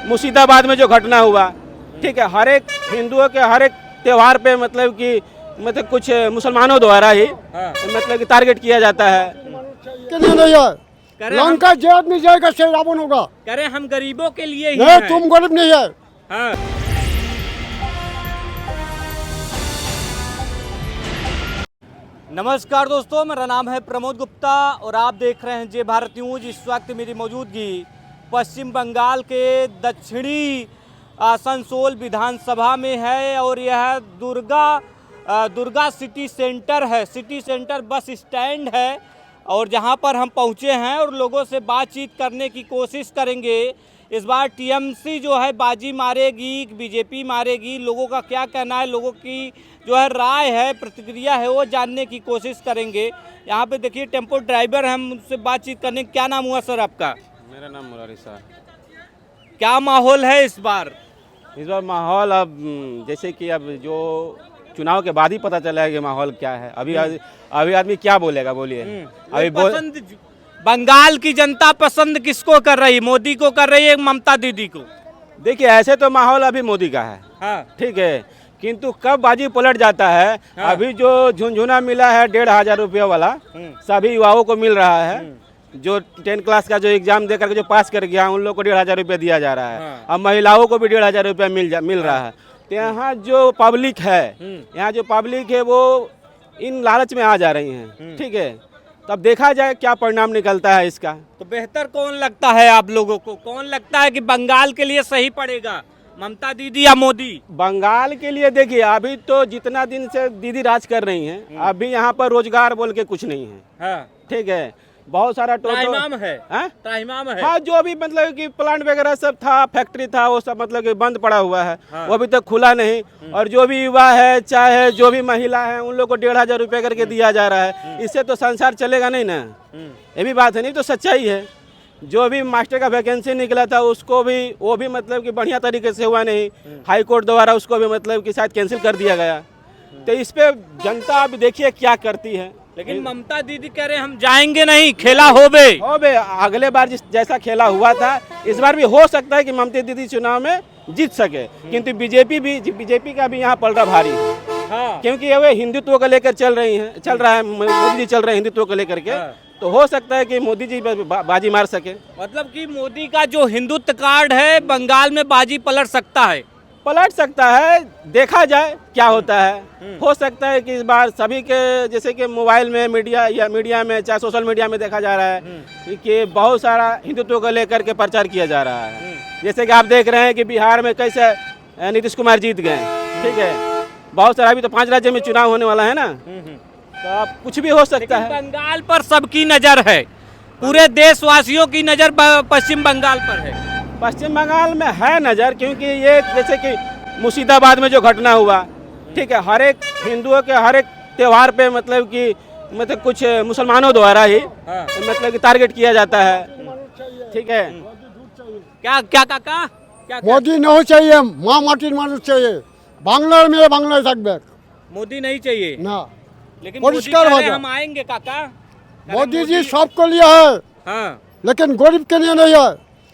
मुर्शिदाबाद में जो घटना हुआ, ठीक है, हर एक हिंदुओं के हर एक त्यौहार पे मतलब कि कुछ मुसलमानों द्वारा ही मतलब कि टारगेट किया जाता है। नहीं है लंका जो आदमी जाएगा से रावण होगा। कह रहे हम गरीबों के लिए ही नहीं, हैं। तुम गरीब नहीं है। हाँ। नमस्कार दोस्तों, मेरा नाम है प्रमोद गुप्ता और आप देख रहे हैं जय भारत न्यूज। इस वक्त मेरी मौजूदगी पश्चिम बंगाल के दक्षिणी आसनसोल विधानसभा में है और यह दुर्गा सिटी सेंटर है। सिटी सेंटर बस स्टैंड है और जहां पर हम पहुंचे हैं और लोगों से बातचीत करने की कोशिश करेंगे। इस बार टीएमसी जो है बाजी मारेगी, बीजेपी मारेगी, लोगों का क्या कहना है, लोगों की जो है राय है, प्रतिक्रिया है, वो जानने की कोशिश करेंगे। यहाँ पे देखिए टेम्पो ड्राइवर हैं, हम उनसे बातचीत करने। क्या नाम हुआ सर आपका? मेरा नाम मुरारी सर। क्या माहौल है इस बार? इस बार माहौल अब जैसे कि अब जो चुनाव के बाद ही पता चला है कि माहौल क्या है। अभी आदमी क्या बोलेगा, बोलिए। अभी बंगाल की जनता पसंद किसको कर रही? मोदी को कर रही है, ममता दीदी को? देखिए, ऐसे तो माहौल अभी मोदी का है। हाँ। ठीक है, किंतु कब बाजी पलट जाता है। हाँ। अभी जो झुनझुना मिला है 1,500 रुपये वाला, सभी युवाओं को मिल रहा है। जो 10 क्लास का जो एग्जाम देकर के जो पास कर गया उन लोग को 1,500 रुपये दिया जा रहा है। हाँ। अब महिलाओं को भी 1,500 रुपये मिल रहा है। तो यहाँ जो पब्लिक है, वो इन लालच में आ जा रही हैं। ठीक है, तब देखा जाए क्या परिणाम निकलता है इसका। तो बेहतर कौन लगता है आप लोगों को? कौन लगता है कि बंगाल के लिए सही पड़ेगा, ममता दीदी या मोदी? बंगाल के लिए देखिए, अभी तो जितना दिन से दीदी राज कर रही हैं, अभी यहाँ पर रोजगार बोल के कुछ नहीं है। हाँ। ठीक है, बहुत सारा त्राहिमाम है। हाँ, जो भी मतलब कि प्लांट वगैरह सब था, फैक्ट्री था, वो सब मतलब कि बंद पड़ा हुआ है। हाँ। वो अभी तक खुला नहीं। और जो भी युवा है, चाहे जो भी महिला है, उन लोग को 1,500 रुपये करके दिया जा रहा है। इससे तो संसार चलेगा नहीं ना। ये भी बात है, नहीं तो सच्चाई है। जो भी मास्टर का वैकेंसी निकला था उसको भी वो भी मतलब कि बढ़िया तरीके से हुआ नहीं। हाई कोर्ट द्वारा उसको भी मतलब कि शायद कैंसिल कर दिया गया। तो इस पे जनता अब देखिए क्या करती है। लेकिन ममता दीदी कह रहे हम जाएंगे नहीं, खेला होबे। अगले बार जैसा खेला हुआ था इस बार भी हो सकता है कि ममता दीदी चुनाव में जीत सके। किंतु बीजेपी का भी यहाँ पलड़ा भारी है। हाँ। क्योंकि ये हिंदुत्व को लेकर चल रहा है, मोदी जी चल रहे हैं हिंदुत्व को लेकर के। हाँ। तो हो सकता है कि मोदी जी बाजी मार सके। मतलब कि मोदी का जो हिंदुत्व कार्ड है बंगाल में बाजी पलट सकता है। देखा जाए क्या होता है। हो सकता है कि इस बार सभी के जैसे कि मोबाइल में मीडिया में चाहे सोशल मीडिया में देखा जा रहा है कि बहुत सारा हिंदुत्व को लेकर के प्रचार किया जा रहा है। जैसे कि आप देख रहे हैं कि बिहार में कैसे नीतीश कुमार जीत गए। ठीक है, बहुत सारा, अभी तो 5 राज्य में चुनाव होने वाला है ना, तो अब कुछ भी हो सकता है। बंगाल पर सबकी नजर है, पूरे देशवासियों की नजर पश्चिम बंगाल पर है। पश्चिम बंगाल में है नज़र, क्योंकि ये जैसे कि मुर्शिदाबाद में जो घटना हुआ, ठीक है, हर एक हिंदुओं के हर एक त्यौहार पे मतलब कि कुछ मुसलमानों द्वारा ही मतलब कि टारगेट किया जाता है। ठीक है, क्या काका? मोदी नहीं चाहिए, माँ माटिर मानुष चाहिए। बांग्ला में बांग्ला থাকবে। मोदी नहीं चाहिए ना, लेकिन मोदी हम आएंगे काका। मोदी जी सबको लिए है। हाँ। लेकिन गरीब के लिए नहीं है।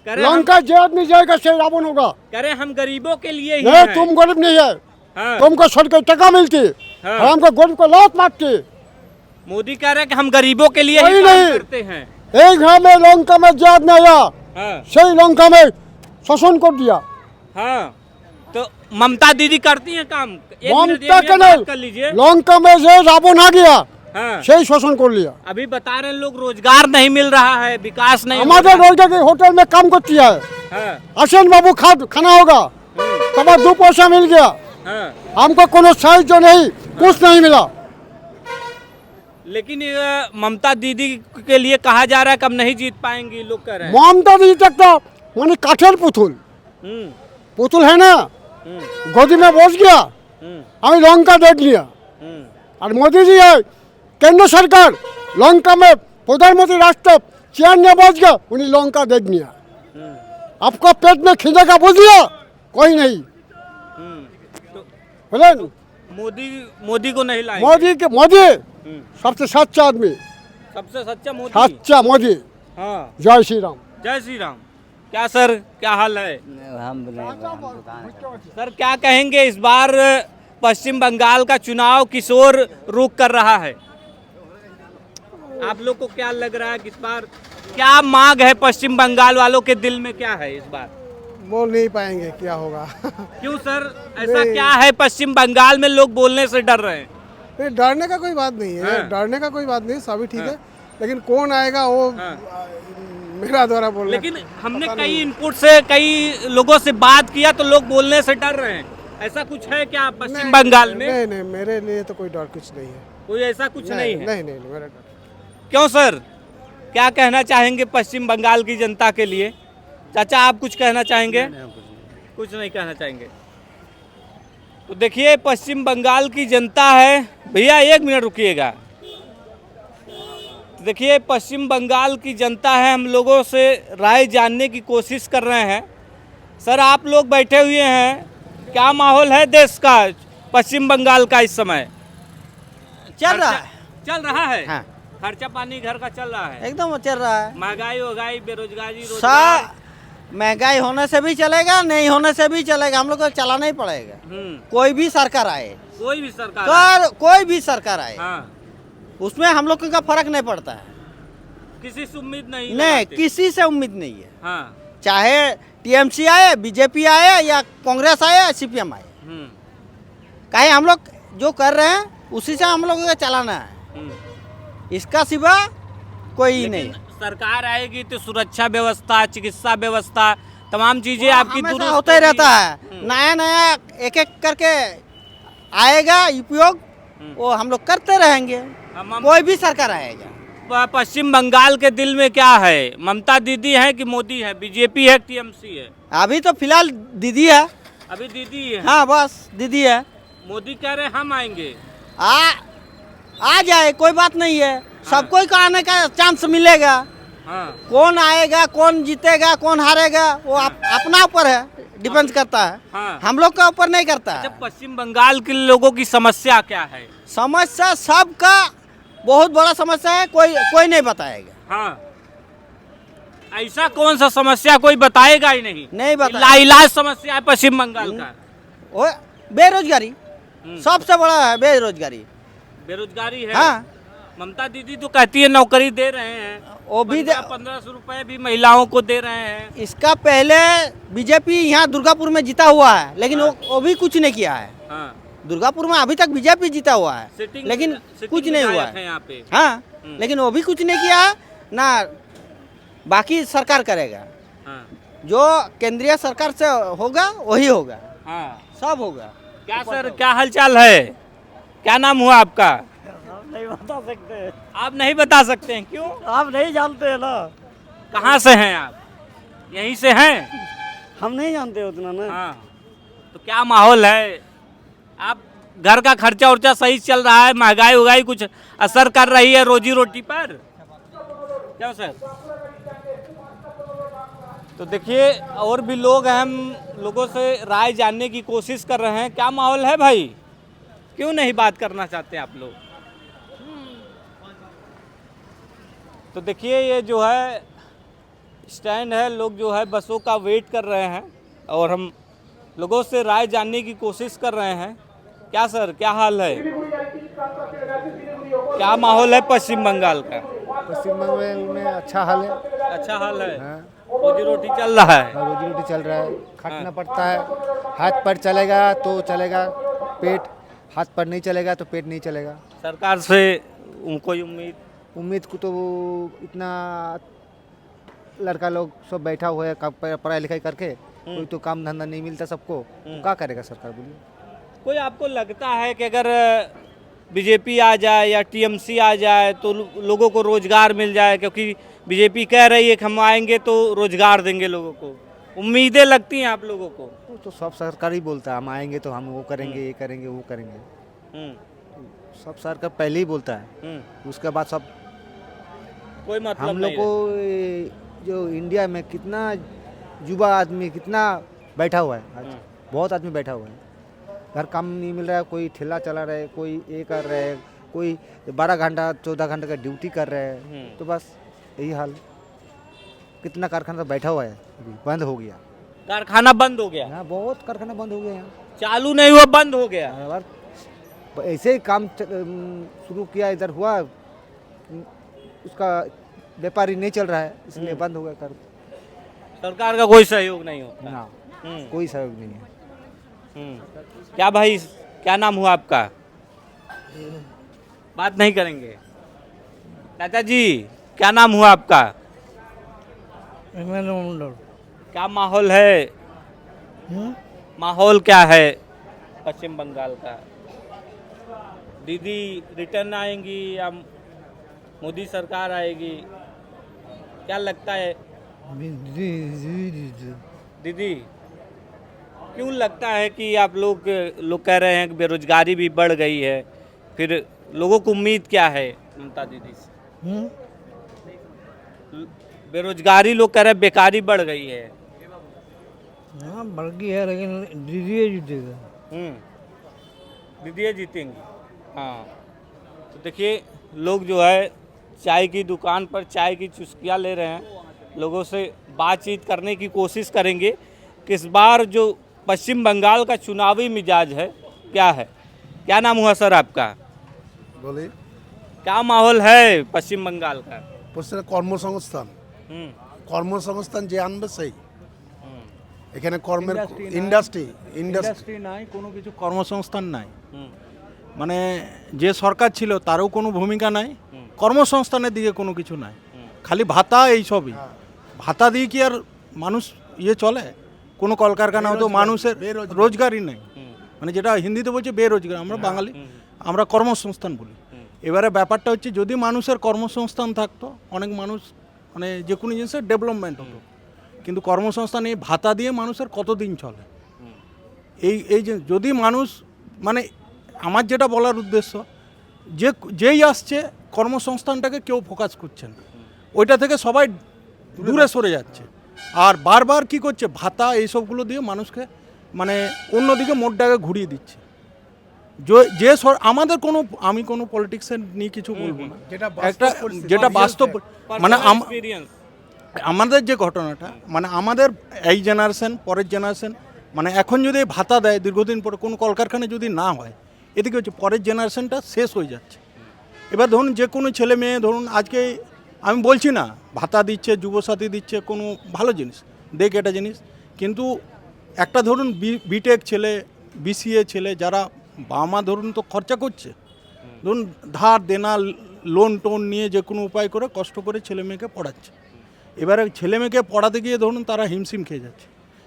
लंका जो आदमी जाएगा से रावण होगा। कह रहे हम गरीबों के लिए ही नहीं हैं। तुम गरीब नहीं है। हाँ। तुमको सरकार टका मिलती। हाँ। हमको गरीब को लात मारती। मोदी कह रहे हैं कि हम गरीबों के लिए ही काम करते हैं। एक घर में लंका में जो आदमी आया, सही लंका में शासन कर दिया। हाँ, तो ममता दीदी करती हैं काम। ममता के नहीं, कर लीजिए, लंका में से रावण आ गया। हाँ। सही शोषण कर लिया। अभी बता रहे हैं लोग रोजगार नहीं मिल रहा है, विकास नहीं। हमारे रोजगार के होटल में काम करती है। हाँ। आसन बाबू खाना होगा, तब 2 पैसा मिल गया। हाँ। हमको कोनो साहाय्य नहीं, कुछ नहीं मिला। लेकिन ममता दीदी के लिए कहा जा रहा है कि हम नहीं जीत पाएंगे, लोग कह रहे हैं। ममता दीदी तक तो माने काठेर पुतुल है ना, गोदी में बस गया, हमें लंका देख लिया। और मोदी जी है केंद्र सरकार, लंका में प्रधानमंत्री राष्ट्र चेयर ने बस गया, उन्हें लंका देख लिया। आपको पेट में खिंचेगा बुझ लिया, कोई नहीं। बोले मोदी को नहीं लाएंगे। मोदी सबसे सच्चा आदमी, सबसे सच्चा मोदी। सच्चा मोदी। हाँ। जय श्री राम। जय श्री राम। क्या सर, क्या हाल है? हम दुकान सर क्या कहेंगे, इस बार पश्चिम बंगाल का चुनाव किस ओर रुख कर रहा है? आप लोग को क्या लग रहा है कि इस बार क्या मांग है पश्चिम बंगाल वालों के दिल में, क्या है इस बार? बोल नहीं पाएंगे क्या होगा। क्यों सर, ऐसा क्या है पश्चिम बंगाल में लोग बोलने से डर रहे हैं? नहीं, डरने का कोई बात नहीं है, हाँ। डरने का कोई बात नहीं, सभी ठीक है, लेकिन कौन आएगा वो मेरा द्वारा बोलना। लेकिन हमने कई इनपुट से, कई लोगों से बात किया तो लोग बोलने से डर रहे हैं। ऐसा कुछ है क्या पश्चिम बंगाल में? नहीं नहीं, मेरे लिए तो कोई डर कुछ नहीं है। कोई ऐसा कुछ नहीं है? नहीं नहीं, मेरा डर। क्यों सर, क्या कहना चाहेंगे पश्चिम बंगाल की जनता के लिए? चाचा आप कुछ कहना चाहेंगे? कुछ नहीं कहना चाहेंगे। तो देखिए पश्चिम बंगाल की जनता है, भैया 1 मिनट रुकिएगा। देखिए पश्चिम बंगाल की जनता है, हम लोगों से राय जानने की कोशिश कर रहे हैं। सर आप लोग बैठे हुए हैं, क्या माहौल है देश का, पश्चिम बंगाल का इस समय? चल रहा है, चल रहा है। हाँ। खर्चा पानी घर का चल रहा है, एकदम चल रहा है। महंगाई वगाई बेरोजगारी सा महंगाई होने से भी चलेगा, नहीं होने से भी चलेगा, हम लोग को चलाना ही पड़ेगा। कोई भी सरकार आए, कोई भी सरकार कोई भी सरकार आए, हाँ, उसमें हम लोग का फर्क नहीं पड़ता है। किसी से उम्मीद नहीं नहीं, लगाते। किसी से उम्मीद नहीं है। हाँ। चाहे टीएमसी आए, बीजेपी आए, या कांग्रेस आए, या सीपीएम आए, कहीं हम लोग जो कर रहे हैं उसी से हम लोगों को चलाना है, इसका सिवा कोई नहीं। सरकार आएगी तो सुरक्षा व्यवस्था, चिकित्सा व्यवस्था, तमाम चीजें आपकी हमेशा दुरुस्त होता ही होगी। रहता है, नया नया एक एक करके आएगा उपयोग, वो हम लोग करते रहेंगे। हम कोई भी सरकार आएगा। पश्चिम बंगाल के दिल में क्या है, ममता दीदी है कि मोदी है, बीजेपी है, टीएमसी है? अभी तो फिलहाल दीदी है। अभी दीदी है। हाँ बस दीदी है। मोदी कह रहे हम आएंगे। आ जाए, कोई बात नहीं है, सबको को आने का चांस मिलेगा। हाँ। कौन आएगा, कौन जीतेगा, कौन हारेगा, वो अपना ऊपर है, डिपेंड करता है। हाँ। हम लोग का ऊपर नहीं करता है। अच्छा, पश्चिम बंगाल के लोगों की समस्या क्या है? समस्या सबका बहुत बड़ा समस्या है, कोई नहीं बताएगा। हाँ। ऐसा कौन सा समस्या कोई बताएगा ही नहीं? नहीं बताएगा। लाइलाज समस्या है पश्चिम बंगाल का। वो बेरोजगारी सबसे बड़ा है, बेरोजगारी। बेरोजगारी है। हाँ। ममता दीदी तो कहती है नौकरी दे रहे हैं, वो भी 1500 रुपए भी महिलाओं को दे रहे हैं। इसका पहले बीजेपी यहाँ दुर्गापुर में जीता हुआ है, लेकिन वो भी कुछ नहीं किया है। हाँ। दुर्गापुर में अभी तक बीजेपी जीता हुआ है, लेकिन कुछ नहीं हुआ है यहाँ पे। हाँ, लेकिन वो भी कुछ नहीं किया है ना, बाकी सरकार करेगा। हाँ। जो केंद्रीय सरकार से होगा वही होगा। हाँ। सब होगा। क्या सर, क्या हालचाल है? क्या नाम हुआ आपका? नहीं बता सकते। आप नहीं बता सकते हैं, क्यों? आप नहीं जानते हैं ना। कहाँ से हैं आप? यहीं से हैं? हम नहीं जानते उतना ना। हाँ। तो क्या माहौल है? आप घर का खर्चा उर्चा सही चल रहा है? महंगाई उगाई कुछ असर कर रही है रोजी रोटी पर? क्या सर? तो देखिए और भी लोग हैं, हम लोगों से राय जानने की कोशिश कर रहे हैं। क्या माहौल है भाई? क्यों नहीं बात करना चाहते आप लोग? तो देखिए ये जो है स्टैंड है, लोग जो है बसों का वेट कर रहे हैं और हम लोगों से राय जानने की कोशिश कर रहे हैं। क्या सर, क्या हाल है? क्या माहौल है पश्चिम बंगाल का? पश्चिम बंगाल में अच्छा हाल है। अच्छा हाल है। हाँ। रोजी रोटी चल रहा है। हाँ, रोजी रोटी चल रहा है, खटना पड़ता है। हाथ पैर चलेगा तो चलेगा पेट, हाथ पैर नहीं चलेगा तो पेट नहीं चलेगा। सरकार से उनको उम्मीद को तो इतना लड़का लोग सब बैठा हुआ है पढ़ाई लिखाई करके, कोई तो काम धंधा नहीं मिलता सबको, तो क्या करेगा सरकार बोलिए? कोई आपको लगता है कि अगर बीजेपी आ जाए या टीएमसी आ जाए तो लोगों को रोजगार मिल जाए? क्योंकि बीजेपी कह रही है कि हम आएंगे तो रोजगार देंगे लोगों को, उम्मीदें लगती हैं आप लोगों को? तो सब सरकार ही बोलता है हम आएंगे तो हम वो करेंगे, ये करेंगे, वो करेंगे। सब सरकार पहले ही बोलता है, उसके बाद सब कोई मतलब हम लोग को जो इंडिया में कितना युवा आदमी कितना बैठा हुआ है आज, बहुत आदमी बैठा हुआ है, घर काम नहीं मिल रहा है, कोई ठेला चला रहा है, कोई ये कर रहा है, कोई 12 घंटा 14 घंटे का ड्यूटी कर रहे हैं, तो बस यही हाल। कितना कारखाना बैठा हुआ है अभी बंद हो गया। कारखाना बंद हो गया, यहाँ बहुत कारखाना बंद हो गया यहाँ। चालू नहीं हुआ, बंद हो गया। और ऐसे ही काम शुरू किया, इधर हुआ, उसका व्यापारी नहीं चल रहा है इसलिए बंद हो गया कर। सरकार का कोई सहयोग नहीं होता। ना हम्म, कोई सहयोग नहीं है। क्या भाई, क्या नाम हुआ आपका? बात नहीं करेंगे। चाचा जी, क्या नाम हुआ आपका? क्या माहौल है? माहौल क्या है पश्चिम बंगाल का? दीदी रिटर्न आएंगी या मोदी सरकार आएगी, क्या लगता है? दीदी, क्यों लगता है कि आप लोग कह रहे हैं कि बेरोजगारी भी बढ़ गई है, फिर लोगों को उम्मीद क्या है ममता दीदी से? बेरोजगारी लोग कह रहे हैं बेकारी बढ़ गई है। हाँ बढ़ गई है, लेकिन दीदी जीतेगा। दीदी जीतेंगी। हाँ, तो देखिए लोग जो है चाय की दुकान पर चाय की चुस्कियाँ ले रहे हैं, लोगों से बातचीत करने की कोशिश करेंगे कि इस बार जो पश्चिम बंगाल का चुनावी मिजाज है क्या है। क्या नाम हुआ सर आपका? বলি क्या माहौल है पश्चिम बंगाल का? পশ্চিমে কর্মসংস্থান हम्म, কর্মসংস্থান যে আনবে সেই এখানে কর্মের ইন্ডাস্ট্রি ইন্ডাস্ট্রি নাই, কোনো কিছু কর্মসংস্থান নাই। हम्म, মানে যে সরকার ছিল তারও কোনো ভূমিকা নাই, কর্মসংস্থানের দিকে কোনো কিছু নাই, খালি ভাতা এইসবই। ভাতা দিয়ে কি আর মানুষ চলে? কোনো কলকারখানা হতো, মানুষের রোজগারই নেই। মানে যেটা হিন্দিতে বলছে বেরোজগার, আমরা বাঙালি আমরা কর্মসংস্থান বলি। এবারে ব্যাপারটা হচ্ছে যদি মানুষের কর্মসংস্থান থাকতো, অনেক মানুষ মানে যে কোনো জিনিসের ডেভেলপমেন্ট হতো, কিন্তু কর্মসংস্থান এই ভাতা দিয়ে মানুষের কতদিন চলে? এই যে যদি মানুষ মানে আমার যেটা বলার উদ্দেশ্য যে যেই আসছে কর্মসংস্থানটাকে কেউ ফোকাস করছে না, ওইটা থেকে সবাই দূরে সরে যাচ্ছে। আর বারবার কি করছে, ভাতা এইসবগুলো দিয়ে মানুষকে মানে অন্যদিকে মোড়টাকে ঘুরিয়ে দিচ্ছে। আমাদের কোনো, আমি কোনো পলিটিক্সের নিয়ে কিছু বলবো না, একটা যেটা বাস্তব মানে আমাদের যে ঘটনাটা, মানে আমাদের এই জেনারেশন পরের জেনারেশন, মানে এখন যদি ভাতা দেয় দীর্ঘদিন পরে কোনো কলকারখানা যদি না হয়, এদিকে হচ্ছে পরের জেনারেশনটা শেষ হয়ে যাচ্ছে। এবার ধরুন যে কোনো ছেলে মেয়ে, ধরুন আজকে আমি বলছি না ভাতা দিচ্ছে, যুবসাথী দিচ্ছে, কোনো ভালো জিনিস দেখ এটা জিনিস, কিন্তু একটা ধরুন বিটেক ছেলে, বিসিএ ছেলে, যারা বাবা মা ধরুন তো খরচা করছে, ধরুন ধার দেনা লোন টোন নিয়ে যে কোনো উপায় করে কষ্ট করে ছেলে মেয়েকে পড়াচ্ছে। এবারে ছেলে মেয়েকে পড়াতে গিয়ে ধরুন তারা হিমশিম খেয়ে যাচ্ছে।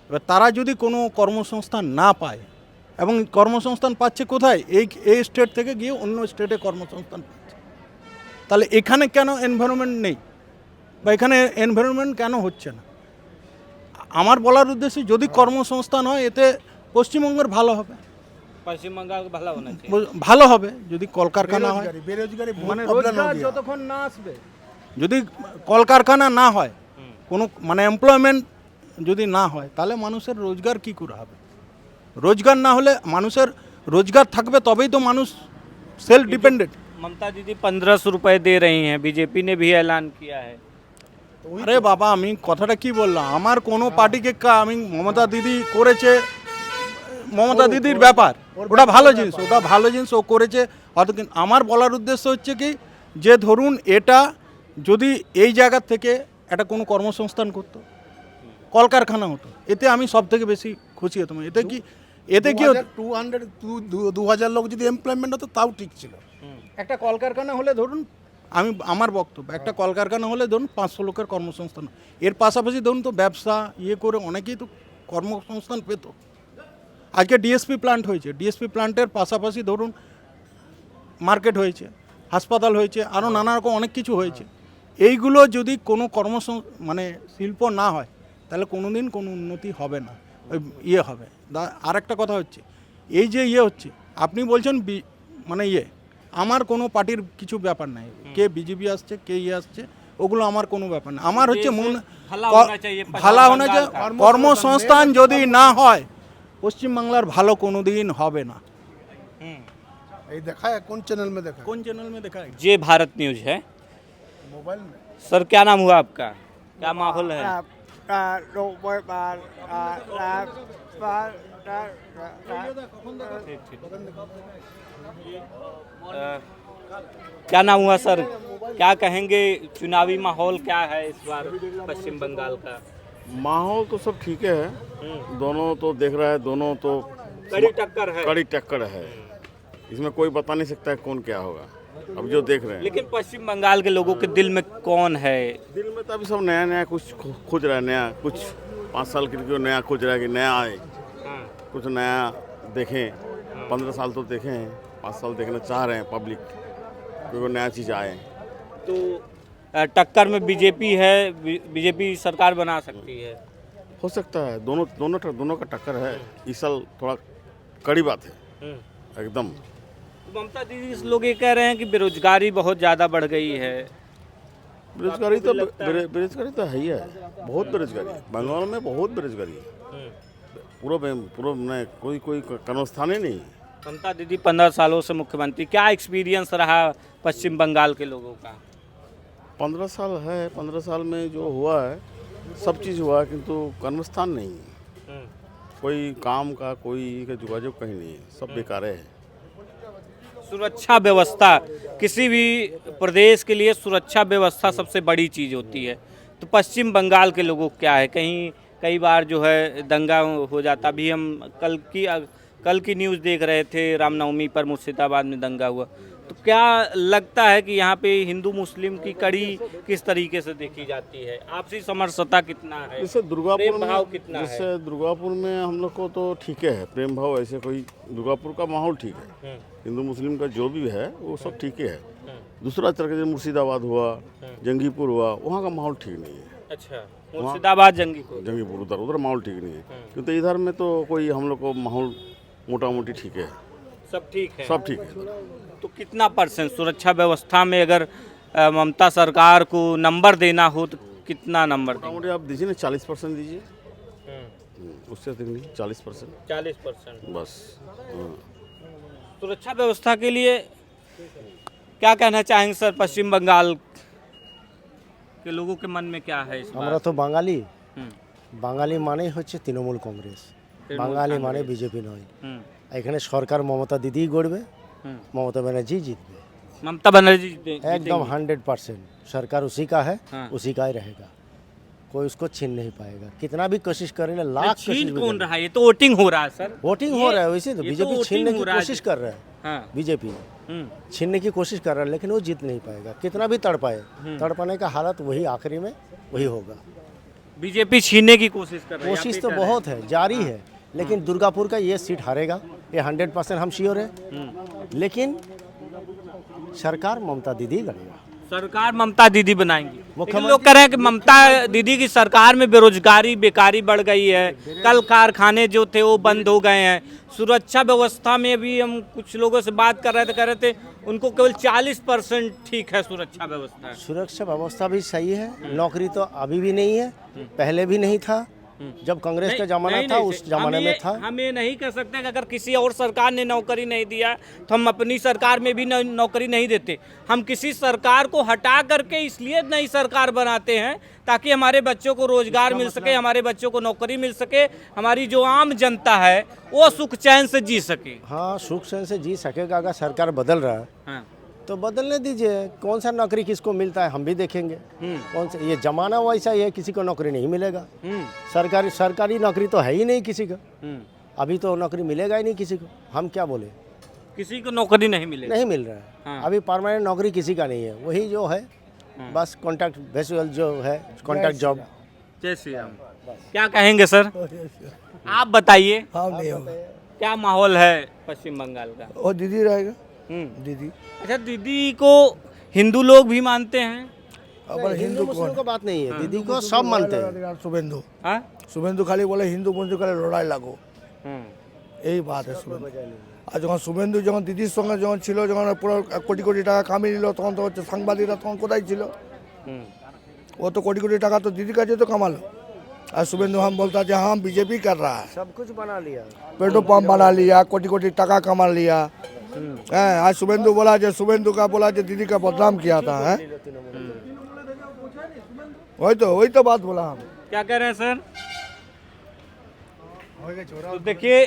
এবার তারা যদি কোনো কর্মসংস্থান না পায়, এবং কর্মসংস্থান পাচ্ছে কোথায়, এই স্টেট থেকে গিয়ে অন্য স্টেটে কর্মসংস্থান পাচ্ছে, তাহলে এখানে কেন এনভায়রনমেন্ট নেই বা এখানে এনভায়রনমেন্ট কেন হচ্ছে না? আমার বলার উদ্দেশ্য যদি কর্মসংস্থান হয় এতে পশ্চিমবঙ্গের ভালো হবে, पश्चिम बंगाल को भला होना चाहिए। ভালো হবে। যদি কলকারখানা হয়, বেরোজগারি মানে রোজগার যতক্ষণ না আসবে, যদি কলকারখানা না হয়, কোনো মানে এমপ্লয়মেন্ট যদি না হয়, তাহলে মানুষের রোজগার কি করে হবে? রোজগার না হলে মানুষের রোজগার থাকবে তবেই তো মানুষ সেলফ ডিপেন্ডেন্ট। ममता दीदी 1500 रुपए दे रही हैं, बीजेपी ने भी ऐलान किया है। আরে বাবা, আমি কথাটা কি বললাম, আমার কোনো পার্টিকে আমি মমতা দিদি করেছে, মমতা দিদির ব্যাপার, ওটা ভালো জিনিস, ওটা ভালো জিনিস ও করেছে হয়তো, কিন্তু আমার বলার উদ্দেশ্য হচ্ছে কি যে ধরুন এটা যদি এই জায়গার থেকে একটা কোনো কর্মসংস্থান করতো, কলকারখানা হতো, এতে আমি সব থেকে বেশি খুশি হতাম। এতে কি হতো, 2000 লোক যদি এমপ্লয়মেন্ট হতো তাও ঠিক ছিল। একটা কলকারখানা হলে ধরুন, আমার বক্তব্য, একটা কলকারখানা হলে ধরুন 500 লোকের কর্মসংস্থান, এর পাশাপাশি ধরুন তো ব্যবসা করে অনেকেই তো কর্মসংস্থান পেত। আজকে ডিএসপি প্ল্যান্ট হয়েছে, ডিএসপি প্ল্যান্টের পাশাপাশি ধরুন মার্কেট হয়েছে, হাসপাতাল হয়েছে, আরও নানা রকম অনেক কিছু হয়েছে। এইগুলো যদি কোনো মানে শিল্প না হয়, তাহলে কোনো দিন কোনো উন্নতি হবে না, ওই হবে। আর একটা কথা হচ্ছে, এই যে হচ্ছে আপনি বলছেন মানে আমার কোনো পার্টির কিছু ব্যাপার নাই, কে বিজেপি আসছে কে আসছে ওগুলো আমার কোনো ব্যাপার না। আমার হচ্ছে ভালো হোনা চাই, কর্মসংস্থান যদি না হয় পশ্চিমবাংলার ভালো কোনো দিন হবে না। এই দেখা है कौन चैनल में देखा কোন চ্যানেল মে দেখা ये भारत न्यूज है। मोबाइल में सर क्या नाम हुआ आपका? क्या माहौल है? क्या नाम हुआ सर? क्या कहेंगे, चुनावी माहौल क्या है इस बार पश्चिम बंगाल का? माहौल तो सब ठीक है, दोनों तो देख रहा है, दोनों तो कड़ी टक्कर है। कड़ी टक्कर है, इसमें कोई बता नहीं सकता है कौन क्या होगा, अब जो देख रहे हैं। लेकिन पश्चिम बंगाल के लोगों के दिल में कौन है? दिल में तो अभी सब नया नया कुछ खोज रहा है, नया कुछ 5 साल के लिए नया खोज रहा है कि नया आए, कुछ नया देखें। 15 साल तो देखे हैं, 5 साल देखना चाह रहे हैं पब्लिक, कोई नया चीज़ आए। तो टक्कर में बीजेपी है, बीजेपी सरकार बना सकती है? हो सकता है, दोनों का टक्कर है। इस साल थोड़ा कड़ी बात है एकदम। ममता दीदी इस लोग ये कह रहे हैं कि बेरोजगारी बहुत ज़्यादा बढ़ गई है। बेरोजगारी तो है ही है, बहुत बेरोजगारी है बंगाल में, बहुत बेरोजगारी है पूरा में, कोई कर्मस्थान ही नहीं है। ममता दीदी 15 सालों से मुख्यमंत्री, क्या एक्सपीरियंस रहा पश्चिम बंगाल के लोगों का? 15 साल है, 15 साल में जो हुआ है सब चीज़ हुआ है, किंतु कर्मस्थान नहीं है, कोई काम का कोई का जोगाजोग कहीं नहीं है, सब बेकार है। सुरक्षा व्यवस्था, किसी भी प्रदेश के लिए सुरक्षा व्यवस्था सबसे बड़ी चीज़ होती है। तो पश्चिम बंगाल के लोगों क्या है, कई बार जो है दंगा हो जाता। भी हम कल की न्यूज़ देख रहे थे, रामनवमी पर मुर्शिदाबाद में दंगा हुआ। तो क्या लगता है कि यहाँ पे हिंदू मुस्लिम की कड़ी किस तरीके से देखी जाती है? आपसी समरसता कितना है? जैसे दुर्गापुर भाव कितना है? जैसे दुर्गापुर में हम लोग को तो ठीक है प्रेम भाव, ऐसे कोई दुर्गापुर का माहौल ठीक है, हिंदू मुस्लिम का जो भी है वो सब ठीक है। दूसरा तरह जैसे मुर्शिदाबाद हुआ, जंगीपुर हुआ, वहाँ का माहौल ठीक नहीं है। अच्छा, मुर्शिदाबाद जंगीपुर उधर माहौल ठीक नहीं है, क्योंकि इधर में तो कोई हम लोग को माहौल मोटा मोटी ठीक है, सब ठीक है, सब ठीक है। तो कितना % सुरक्षा व्यवस्था में अगर ममता सरकार को नंबर देना हो तो कितना नंबर देंगे? मोटामोटी आप दीजिए ना 40% दीजिए, उससे अधिक नहीं, 40%। 40% बस। सुरक्षा व्यवस्था के लिए क्या कहना चाहेंगे सर? पश्चिम बंगाल के लोगों के मन में क्या है इस बार? আমরা তো বাঙালি মানেই হচ্ছে তৃণমূল কংগ্রেস, বাঙালি মানে বিজেপি নয়। এখানে সরকার মমতা দিদিই গড়বে, মমতা ব্যানার্জি জিতবে, ममता बनर्जी एकदम 100%। सरकार उसी का है, हाँ। उसी का ही रहेगा, कोई उसको छीन नहीं पाएगा, कितना भी कोशिश करेंगे, लाख छीन कौन रहा है? ये तो वोटिंग हो रहा है सर। वोटिंग हो रहा है, वैसे तो ये तो बीजेपी वोटिंग छीनने हो की रहा है। कोशिश कर रहा है, हाँ। बीजेपी छीनने की कोशिश कर रहा है, लेकिन वो जीत नहीं पाएगा, कितना भी तड़पाए, तड़पाने का हालत वही आखिरी में वही होगा। बीजेपी छीनने की कोशिश कर रही है। कोशिश तो बहुत है, जारी है, लेकिन दुर्गापुर का ये सीट हारेगा, ये 100% हम श्योर है। लेकिन सरकार ममता दीदी करेगा, सरकार ममता दीदी बनाएंगी। लेकिन मुख्यमंत्री- लोग कह रहे हैं कि ममता दीदी की सरकार में बेरोजगारी बेकारी बढ़ गई है, कल कारखाने जो थे वो बंद हो गए हैं। सुरक्षा व्यवस्था में भी हम कुछ लोगों से बात कर रहे थे, कह रहे थे उनको केवल 40% ठीक है सुरक्षा व्यवस्था। सुरक्षा व्यवस्था भी सही है, नौकरी तो अभी भी नहीं है, पहले भी नहीं था, जब कांग्रेस का जमाना था उस जमाने में था। हम ये नहीं कह सकते कि अगर किसी और सरकार ने नौकरी नहीं दिया तो हम अपनी सरकार में भी नौकरी नहीं देते। हम किसी सरकार को हटा करके इसलिए नई सरकार बनाते हैं ताकि हमारे बच्चों को रोजगार मिल सके, हमारे बच्चों को नौकरी मिल सके, हमारी जो आम जनता है वो सुख चैन से जी सके। हाँ, सुख चैन से जी सकेगा। अगर सरकार बदल रहा है हाँ। तो बदलने दीजिए, कौन सा नौकरी किसको मिलता है हम भी देखेंगे। कौन सा, ये जमाना वैसा ही है, किसी को नौकरी नहीं मिलेगा। सरकारी नौकरी तो है ही नहीं किसी को, अभी तो नौकरी मिलेगा ही नहीं किसी को। हम क्या बोले, किसी को नौकरी नहीं मिलेगी, नहीं मिल रहा है। हाँ। अभी परमानेंट नौकरी किसी का नहीं है, वही जो है बस कॉन्ट्रैक्ट बेसिस जो है, कॉन्ट्रैक्ट जॉब। जय श्री राम। क्या कहेंगे सर, आप बताइए क्या माहौल है पश्चिम बंगाल का? और दीदी रहेगा, दीदी। अच्छा, दीदी को हिंदू लोग भी मानते हैं? अब हिंदू मुस्लिम को बात नहीं है, दीदी को सब मानते हैं। शुभेंदु हाँ? শুভেন্দু খালি বলে হিন্দু বন্ধু খালি লড়াই লাগো, এই বাত আর যখন শুভেন্দু যখন দিদির সঙ্গে যখন ছিল, যখন পুরো কোটি কোটি টাকা কামিয়ে নিল, তখন তো হচ্ছে সাংবাদিকরা তখন কোথায় ছিল? ও তো কোটি কোটি টাকা তো দিদির কাছে তো কামালো। और शुभेंदु हम बोलता है हम बीजेपी कर रहा है, सब कुछ बना लिया, पेट्रोल पंप बना लिया, कोटी कोटी टका कमा लिया है। आज शुभेंदु बोला जो शुभेंदु का बोला जो दीदी का बदनाम किया था है, वही तो बात बोला हम। क्या कह रहे हैं सर? तो देखिए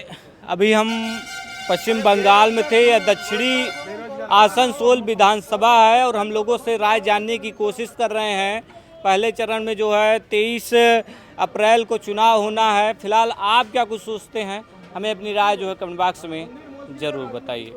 अभी हम पश्चिम बंगाल में थे, या दक्षिणी आसनसोल विधानसभा है, और हम लोगों से राय जानने की कोशिश कर रहे हैं। पहले चरण में जो है 23 अप्रैल को चुनाव होना है। फिलहाल आप क्या कुछ सोचते हैं? हमें अपनी राय जो है कमेंट बॉक्स में ज़रूर बताइए।